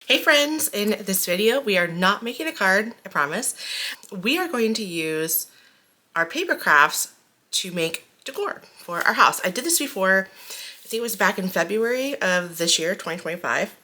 Hey friends, in this video we are not making a card, I promise. We are going to use our paper crafts to make decor for our house. I did this before, I think it was back in February of this year, 2025.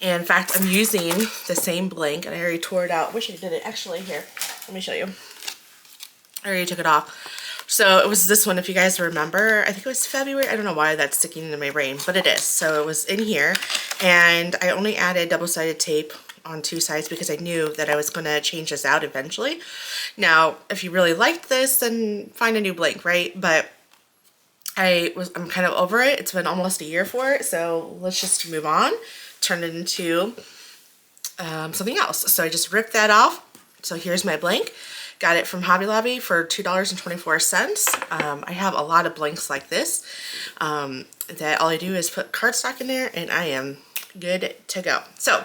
And in fact, I'm using the same blank and I already tore it out. Wish I did it actually. Here, let me show you. I already took it off. So it was this one, if you guys remember. I think it was February. I don't know why that's sticking into my brain, but it is. So it was in here, and I only added double-sided tape on two sides because I knew that I was going to change this out eventually. Now, if you really liked this, then find a new blank, right? But I'm kind of over it. It's been almost a year for it, so let's just move on. Turn it into something else. So I just ripped that off. So here's my blank. Got it from Hobby Lobby for $2.24. I have a lot of blanks like this that all I do is put cardstock in there and I am good to go. So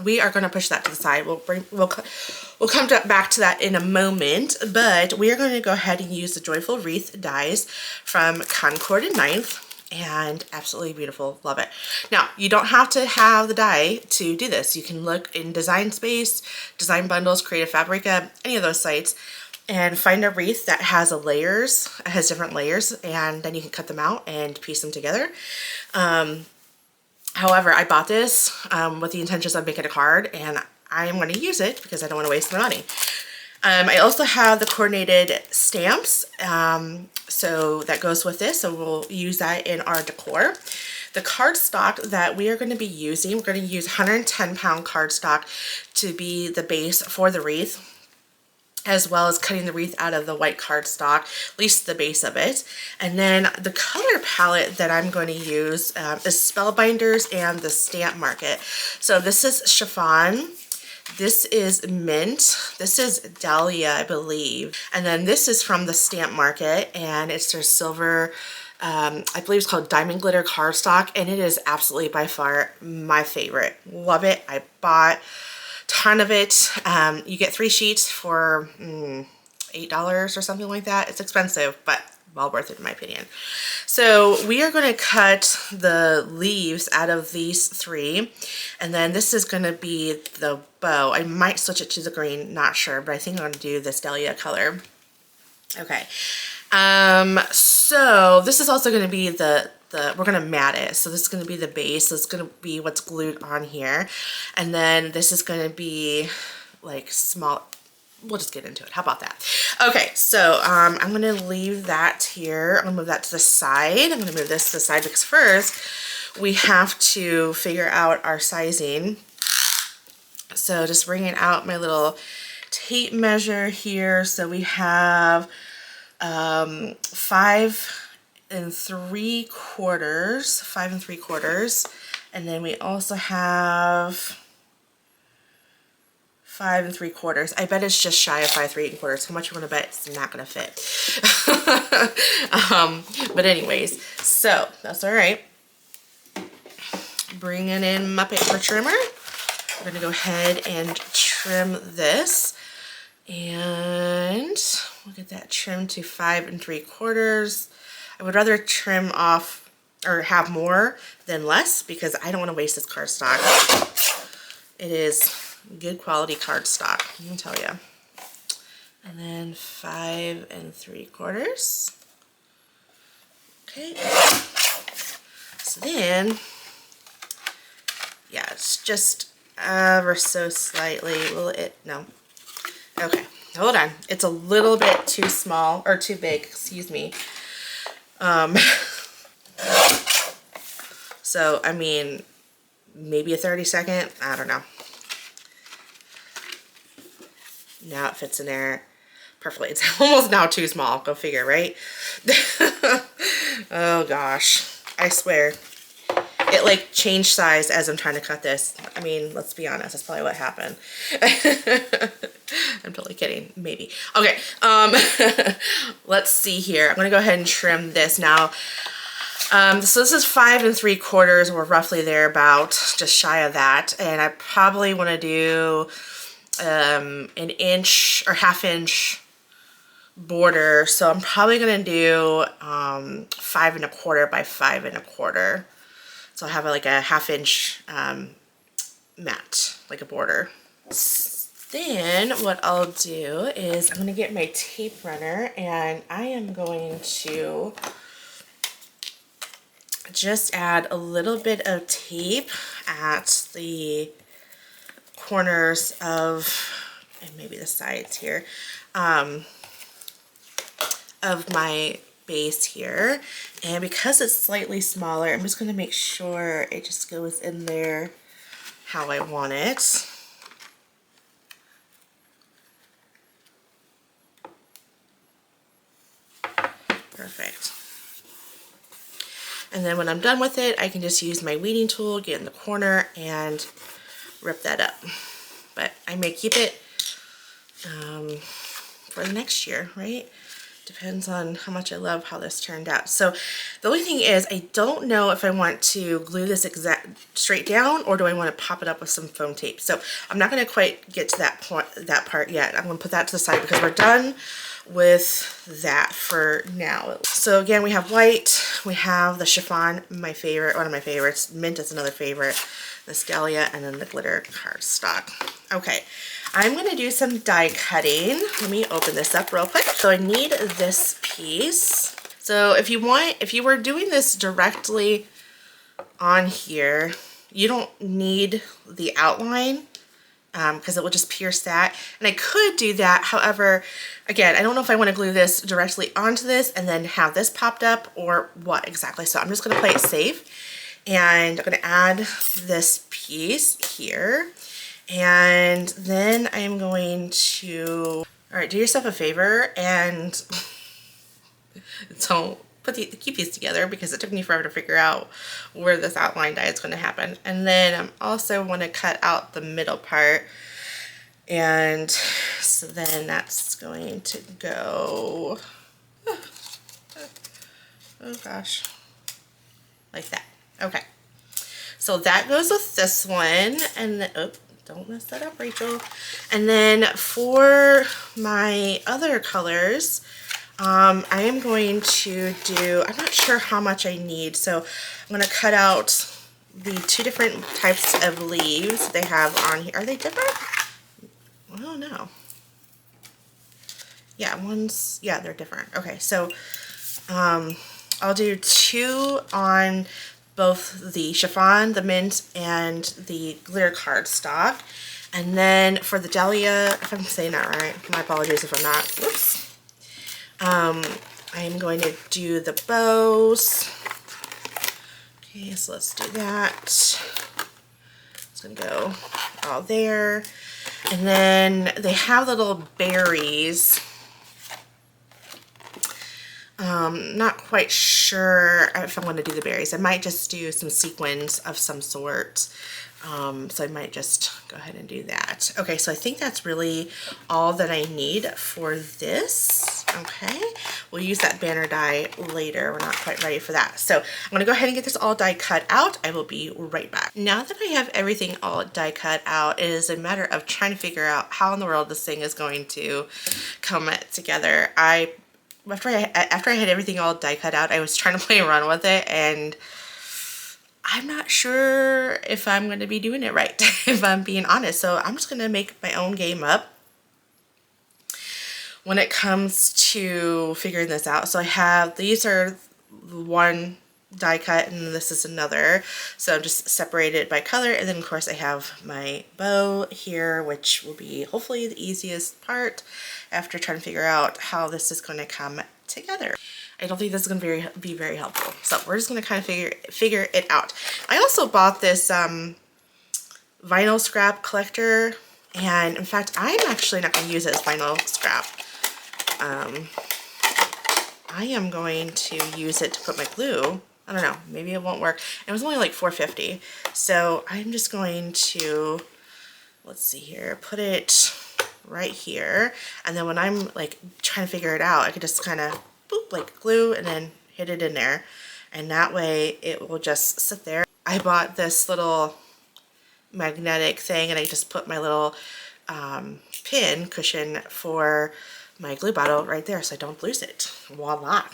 we are going to push that to the side. We'll come back to that in a moment, but we are going to go ahead and use the Joyful Wreath dies from Concord and Ninth. And absolutely beautiful. Love it. Now, you don't have to have the die to do this. You can look in Design Space, Design Bundles, Creative Fabrica, any of those sites, and find a wreath that has has different layers, and then you can cut them out and piece them together. However, I bought this with the intentions of making a card, and I am going to use it because I don't want to waste my money. I also have the coordinated stamps, so that goes with this, so we'll use that in our decor. The cardstock that we are going to be using, we're going to use 110-pound cardstock to be the base for the wreath, as well as cutting the wreath out of the white cardstock, at least the base of it. And then the color palette that I'm going to use is Spellbinders and the Stamp Market. So this is chiffon. This is mint. This is Daly, I believe. And then this is from the Stamp Market, and it's their silver, I believe it's called Diamond Glitter cardstock, and it is absolutely by far my favorite. Love it. I bought a ton of it. You get 3 sheets for $8 or something like that. It's expensive, but well worth it in my opinion. So we are going to cut the leaves out of these 3, and then this is going to be the bow. I might switch it to the green, not sure, but I think I'm going to do this Dahlia color. Okay, so this is also going to be we're going to mat it, so this is going to be the base. So it's going to be what's glued on here, and then this is going to be like small. We'll just get into it. How about that? Okay, so I'm going to leave that here. I'm going to move that to the side. I'm going to move this to the side because first we have to figure out our sizing. So just bringing out my little tape measure here. So we have 5 3/4, and then we also have 5 3/4. I bet it's just shy of 5 3/4. How much you want to bet it's not going to fit? But anyways, so that's all right. Bringing in my paper trimmer. We're going to go ahead and trim this, and we'll get that trimmed to 5 3/4. I would rather trim off or have more than less because I don't want to waste this cardstock. It is good quality cardstock, I can tell you. And then 5 3/4. Okay. So then, yeah, it's just ever so slightly. Will it? No. Okay, hold on. It's a little bit too small or too big. Excuse me. So I mean, maybe a 30-second. I don't know. Now it fits in there perfectly. It's almost now too small. Go figure, right? Oh gosh. I swear. It like changed size as I'm trying to cut this. I mean, let's be honest. That's probably what happened. I'm totally kidding. Maybe. Okay. Let's see here. I'm going to go ahead and trim this now. So this is 5 3/4. We're roughly there, about just shy of that. And I probably want to do an inch or half-inch border, so I'm probably gonna do 5 1/4 by 5 1/4. So I have like a 1/2 inch mat, like a border. Then what I'll do is I'm going to get my tape runner, and I am going to just add a little bit of tape at the corners of, and maybe the sides here, of my base here. And because it's slightly smaller, I'm just going to make sure it just goes in there how I want it. Perfect. And then when I'm done with it, I can just use my weeding tool, get in the corner, and rip that up. But I may keep it for the next year, right? Depends on how much I love how this turned out. So the only thing is, I don't know if I want to glue this straight down, or do I want to pop it up with some foam tape. So I'm not going to quite get to that point, that part yet. I'm going to put that to the side because we're done with that for now. So again, we have white, we have the chiffon, my favorite, one of my favorites. Mint is another favorite. This Dahlia, and then the glitter cardstock. Okay, I'm going to do some die cutting. Let me open this up real quick. So I need this piece. So if you were doing this directly on here, you don't need the outline, because it will just pierce that. And I could do that. However, again, I don't know if I want to glue this directly onto this and then have this popped up, or what exactly. So I'm just going to play it safe. And I'm going to add this piece here. And then I'm going to, all right, do yourself a favor and don't keep these together, because it took me forever to figure out where this outline die is going to happen. And then I'm also want to cut out the middle part. And so then that's going to go, oh gosh, like that. Okay, so that goes with this one, and then, oh, don't mess that up, Rachel. And then for my other colors, I am going to do, I'm not sure how much I need, so I'm going to cut out the 2 different types of leaves they have on here. Are they different? I don't know. Yeah, yeah, they're different. Okay, so I'll do 2 on both the chiffon, the mint, and the glitter cardstock. And then for the Dahlia, if I'm saying that right, my apologies if I'm not, whoops. I'm going to do the bows. Okay, so let's do that. It's gonna go all there. And then they have the little berries. Not quite sure if I'm going to do the berries. I might just do some sequins of some sort. So I might just go ahead and do that. Okay, so I think that's really all that I need for this. Okay, we'll use that banner die later. We're not quite ready for that. So I'm going to go ahead and get this all die cut out. I will be right back. Now that I have everything all die cut out, it is a matter of trying to figure out how in the world this thing is going to come together. After I had everything all die cut out, I was trying to play around with it, and I'm not sure if I'm going to be doing it right, if I'm being honest. So I'm just going to make my own game up when it comes to figuring this out. So I have, these are one die cut and this is another. So I'm just separated by color. And then of course I have my bow here, which will be hopefully the easiest part after trying to figure out how this is going to come together. I don't think this is going to be very helpful. So we're just going to kind of figure it out. I also bought this vinyl scrap collector, and in fact I'm actually not going to use it as vinyl scrap. I am going to use it to put my glue. I don't know, maybe it won't work. It was only like $4.50. So I'm just going to, let's see here, put it right here. And then when I'm like trying to figure it out, I could just kind of boop, like glue and then hit it in there. And that way it will just sit there. I bought this little magnetic thing and I just put my little pin cushion for my glue bottle right there so I don't lose it. Voila.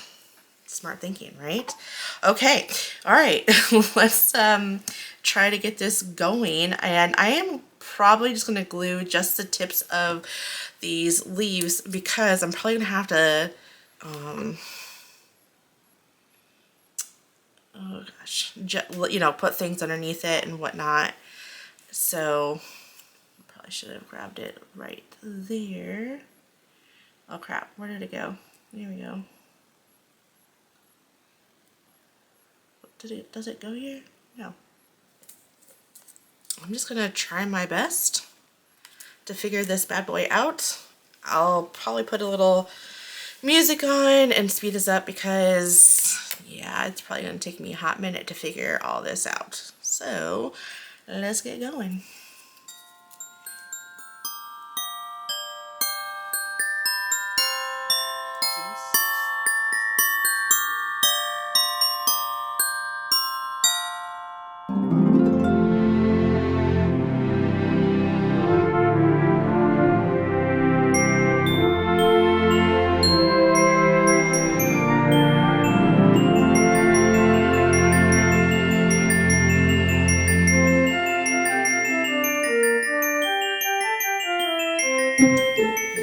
Smart thinking, right? Okay, all right, let's try to get this going. And I am probably just gonna glue just the tips of these leaves because I'm probably gonna have to, oh gosh, you know, put things underneath it and whatnot. So probably should have grabbed it right there. Oh crap, where did it go? There we go. Does it go here? No. I'm just gonna try my best to figure this bad boy out. I'll probably put a little music on and speed this up because, yeah, it's probably gonna take me a hot minute to figure all this out. So let's get going.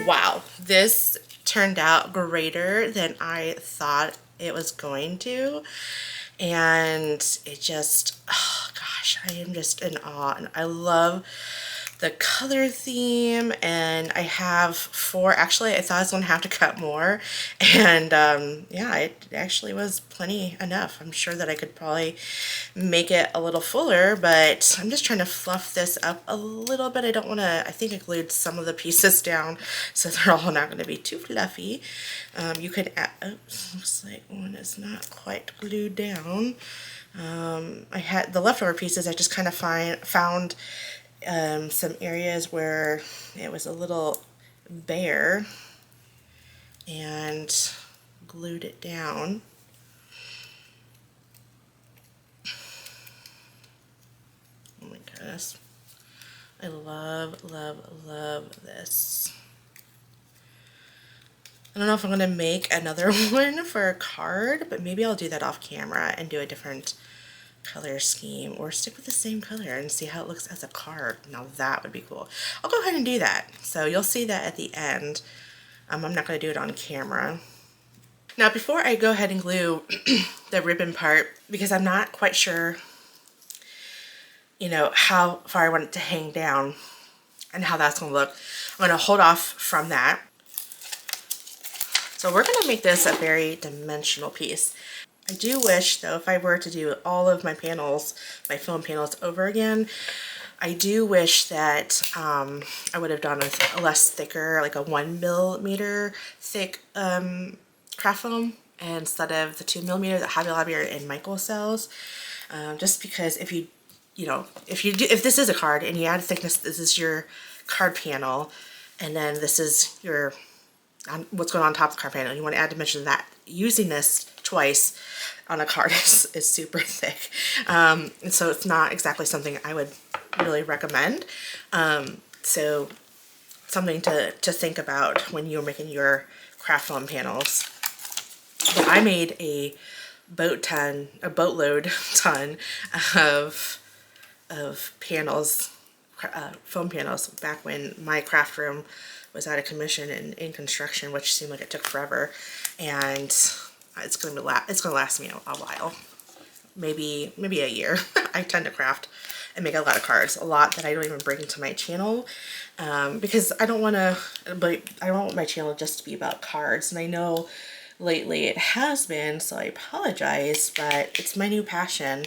Wow, this turned out greater than I thought it was going to. And it just, oh gosh, I am just in awe. And I love the color theme, and I have four. Actually, I thought I was going to have to cut more, and yeah, it actually was plenty enough. I'm sure that I could probably make it a little fuller, but I'm just trying to fluff this up a little bit. I don't want to, I think I glued some of the pieces down so they're all not going to be too fluffy. You could add, oops, looks like one is not quite glued down. I had the leftover pieces, I just kind of found some areas where it was a little bare and glued it down. Oh my goodness. I love, love, love this. I don't know if I'm going to make another one for a card, but maybe I'll do that off camera and do a different color scheme or stick with the same color and see how it looks as a card. Now that would be cool. I'll go ahead and do that. So you'll see that at the end. I'm not going to do it on camera. Now before I go ahead and glue the ribbon part, because I'm not quite sure, you know, how far I want it to hang down and how that's going to look, I'm going to hold off from that. So we're going to make this a very dimensional piece. I do wish, though, if I were to do all of my panels, my foam panels over again, I do wish that I would have done a less thicker, like a 1mm thick craft foam instead of the 2mm that Hobby Lobby and Michael sells. Just because if you know, if this is a card and you add thickness, this is your card panel, and then this is your what's going on top of the card panel, you want to add dimension to that. Using this twice on a card is super thick, and so it's not exactly something I would really recommend. So something to think about when you're making your craft foam panels. But I made a boatload ton of panels, foam panels, back when my craft room was out of commission and in construction, which seemed like it took forever. And it's gonna last me a while, maybe a year. I tend to craft and make a lot of cards, a lot that I don't even bring to my channel, because I don't want my channel just to be about cards. And I know lately it has been, so I apologize, but it's my new passion.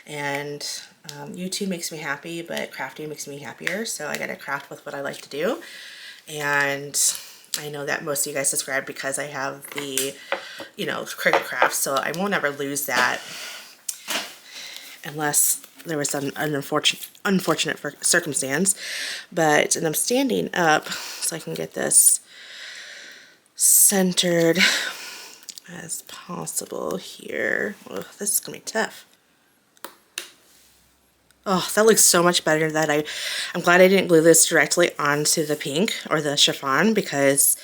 And YouTube makes me happy, but crafting makes me happier. So I gotta craft with what I like to do. And I know that most of you guys subscribe because I have the, you know, Cricut crafts, so I won't ever lose that unless there was an unfortunate circumstance. But, and I'm standing up so I can get this centered as possible here. Oh, this is gonna be tough. Oh, that looks so much better. I'm glad I didn't glue this directly onto the pink or the chiffon, because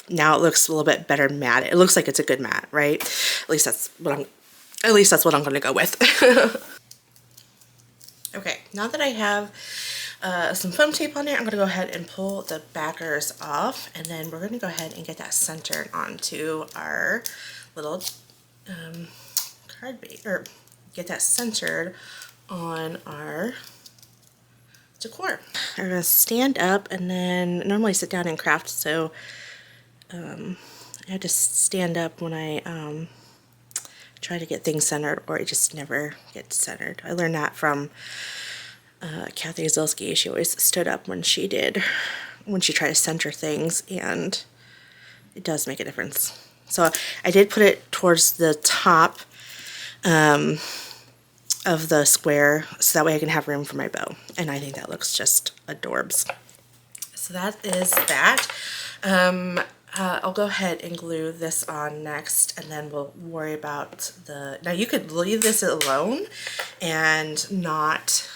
now it looks a little bit better matte. It looks like it's a good matte, right? At least that's what I'm going to go with. Okay, now that I have some foam tape on there, I'm going to go ahead and pull the backers off, and then we're going to go ahead and get that centered onto our little card base, or get that centered on our decor. I'm going to stand up, and then normally sit down and craft, so I have to stand up when I try to get things centered, or it just never gets centered. I learned that from Kathy Zilski. She always stood up when she tried to center things, and it does make a difference. So I did put it towards the top of the square, so that way I can have room for my bow, and I think that looks just adorbs. So that is that. I'll go ahead and glue this on next, and then we'll worry about now you could leave this alone and not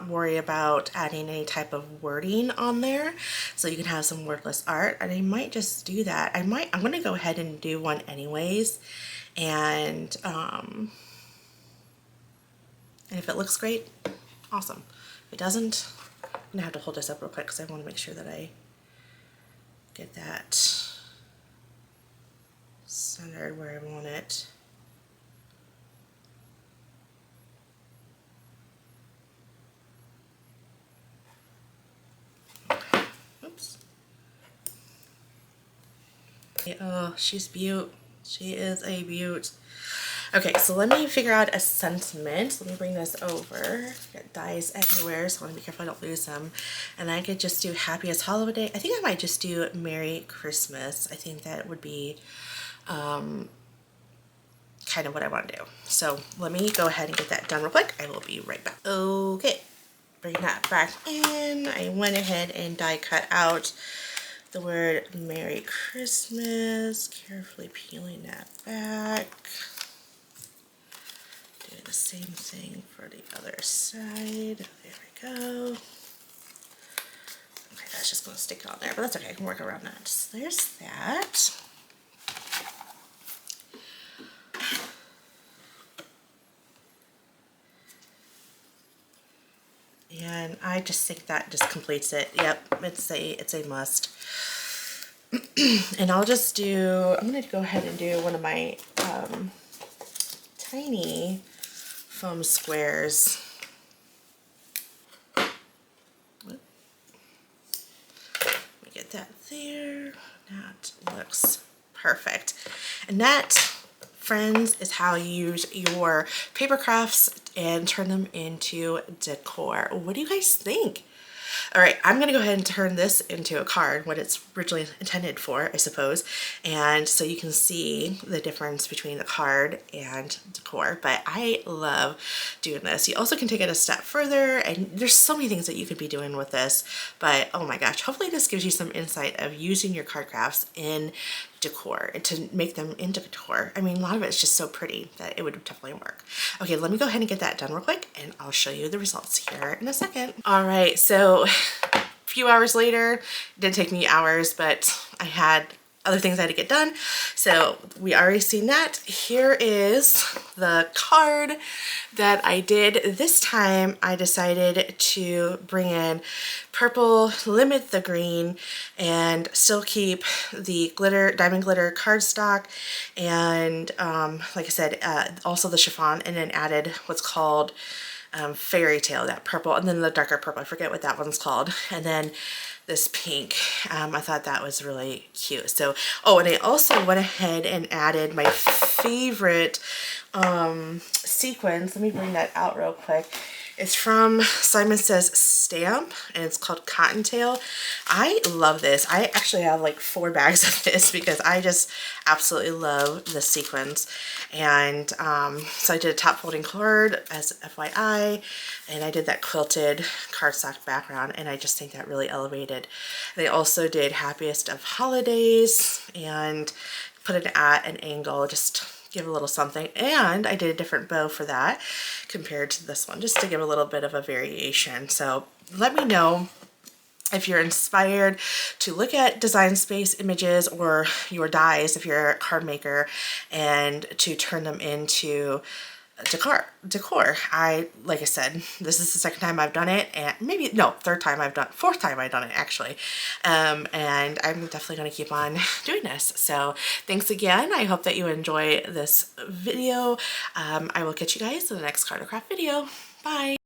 worry about adding any type of wording on there, so you can have some wordless art. And I might just do that. I'm going to go ahead and do one anyways, and if it looks great, awesome. If it doesn't, I'm gonna have to hold this up real quick because I want to make sure that I get that centered where I want it. Oops. Oh, she's beaut. She is a beaut. Okay, so let me figure out a sentiment. Let me bring this over. Got dies everywhere, so I want to be careful I don't lose them. And I could just do Happiest Holiday. I think I might just do Merry Christmas. I think that would be kind of what I want to do. So let me go ahead and get that done real quick. I will be right back. Okay, bring that back in. I went ahead and die cut out the word Merry Christmas. Carefully peeling that back. The same thing for the other side. There we go. Okay, that's just going to stick on there, but that's okay. I can work around that. So there's that. And I just think that just completes it. Yep, it's a must. And I'll just do, I'm going to go ahead and do one of my tiny foam squares. Let me get that there. That looks perfect. And that, friends, is how you use your paper crafts and turn them into decor. What do you guys think? All right, I'm gonna go ahead and turn this into a card, what it's originally intended for, I suppose. And so you can see the difference between the card and decor, but I love doing this. You also can take it a step further, and there's so many things that you could be doing with this, but oh my gosh, hopefully this gives you some insight of using your card crafts in decor and to make them into decor. I mean, a lot of it is just so pretty that it would definitely work. Okay, let me go ahead and get that done real quick, and I'll show you the results here in a second. All right, so a few hours later, it didn't take me hours, but I had other things I had to get done. So we already seen that. Here is the card that I did. This time I decided to bring in purple, limit the green, and still keep the glitter, diamond glitter cardstock, and like I said, also the chiffon, and then added what's called fairy tale, that purple, and then the darker purple, I forget what that one's called, and then this pink. I thought that was really cute. So, oh, and I also went ahead and added my favorite sequins. Let me bring that out real quick. It's from Simon Says Stamp, and it's called Cottontail. I love this. I actually have like 4 bags of this because I just absolutely love the sequins. And so I did a top folding card as FYI, and I did that quilted cardstock background, and I just think that really elevated. They also did Happiest of Holidays and put it at an angle, just give a little something. And I did a different bow for that compared to this one, just to give a little bit of a variation. So let me know if you're inspired to look at Design Space images or your dies if you're a card maker and to turn them into decor. Like I said, this is the second time I've done it, and maybe, no, fourth time I've done it actually. And I'm definitely going to keep on doing this. So thanks again. I hope that you enjoy this video. I will catch you guys in the next card or craft video. Bye.